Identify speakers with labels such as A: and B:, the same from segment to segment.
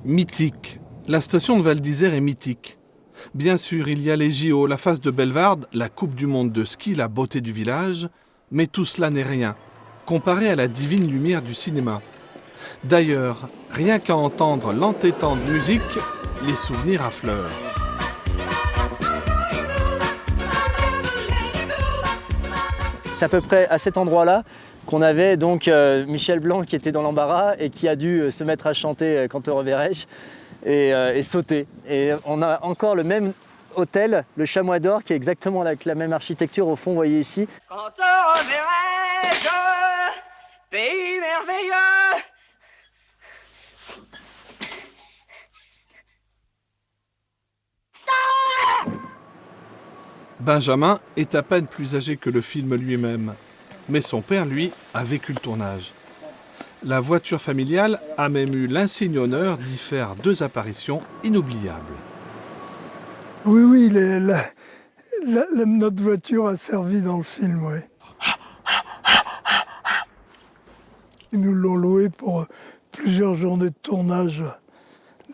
A: Mythique. La station de Val d'Isère est mythique. Bien sûr, il y a les JO, la phase de Bellevarde, la Coupe du monde de ski, la beauté du village, mais tout cela n'est rien, comparé à la divine lumière du cinéma. D'ailleurs, rien qu'à entendre l'entêtante musique, les souvenirs affleurent.
B: C'est à peu près à cet endroit-là qu'on avait donc Michel Blanc qui était dans l'embarras et qui a dû se mettre à chanter Quand te reverrai-je et sauter. Et on a encore le même hôtel, le Chamois d'Or, qui est exactement avec la même architecture au fond, vous voyez ici.
C: Quand te reverrai-je, pays merveilleux.
A: Benjamin est à peine plus âgé que le film lui-même, mais son père, lui, a vécu le tournage. La voiture familiale a même eu l'insigne honneur d'y faire 2 apparitions inoubliables.
D: Oui, notre voiture a servi dans le film, oui. Ils nous l'ont loué pour plusieurs journées de tournage,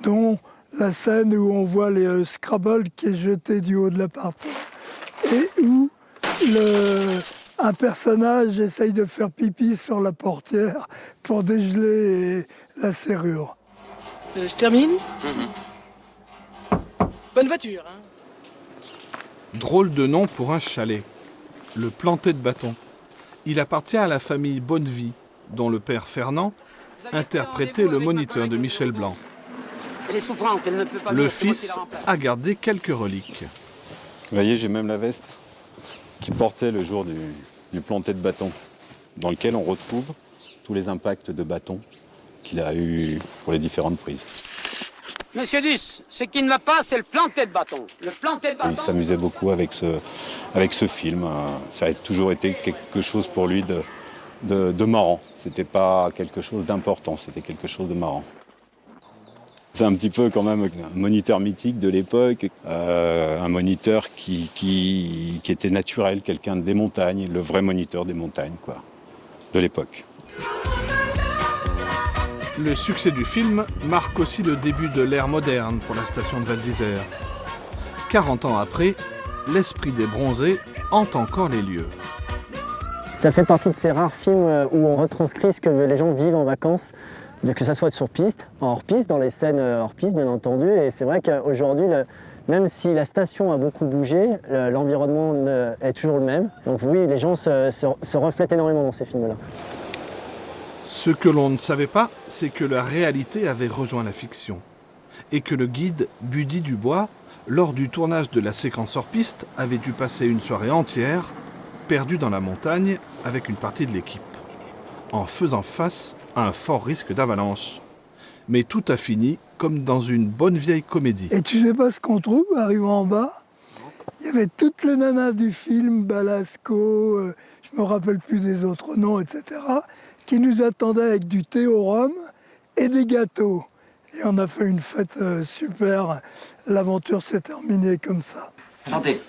D: dont la scène où on voit les Scrabble qui est jeté du haut de l'appartement et où un personnage essaye de faire pipi sur la portière pour dégeler la serrure.
E: Je termine. Bonne voiture, hein.
A: Drôle de nom pour un chalet, le Planté de Bâton. Il appartient à la famille Bonnevie, dont le père Fernand interprétait le moniteur de Michel Blanc. Le fils a gardé quelques reliques.
F: Vous voyez, j'ai même la veste qu'il portait le jour du planté de bâton, dans lequel on retrouve tous les impacts de bâton qu'il a eu pour les différentes prises.
G: Monsieur Duss, ce qui ne va pas, c'est le planté de bâton. Le planté de bâton.
F: Il s'amusait beaucoup avec ce film. Ça a toujours été quelque chose pour lui de marrant. C'était pas quelque chose d'important, c'était quelque chose de marrant. C'est un petit peu quand même un moniteur mythique de l'époque, un moniteur qui était naturel, quelqu'un des montagnes, le vrai moniteur des montagnes, quoi, de l'époque.
A: Le succès du film marque aussi le début de l'ère moderne pour la station de Val d'Isère. 40 ans après, l'esprit des bronzés hante encore les lieux.
B: Ça fait partie de ces rares films où on retranscrit ce que les gens vivent en vacances, que ça soit sur piste, en hors-piste, dans les scènes hors-piste bien entendu. Et c'est vrai qu'aujourd'hui, même si la station a beaucoup bougé, l'environnement est toujours le même. Donc oui, les gens se reflètent énormément dans ces films-là.
A: Ce que l'on ne savait pas, c'est que la réalité avait rejoint la fiction. Et que le guide Buddy Dubois, lors du tournage de la séquence hors-piste, avait dû passer une soirée entière, perdu dans la montagne, avec une partie de l'équipe, en faisant face à un fort risque d'avalanche. Mais tout a fini comme dans une bonne vieille comédie.
D: Et tu sais pas ce qu'on trouve, arrivant en bas? Il y avait toutes les nanas du film, Balasco, je me rappelle plus des autres noms, etc., qui nous attendaient avec du thé au rhum et des gâteaux. Et on a fait une fête super. L'aventure s'est terminée comme ça.
G: Chantez.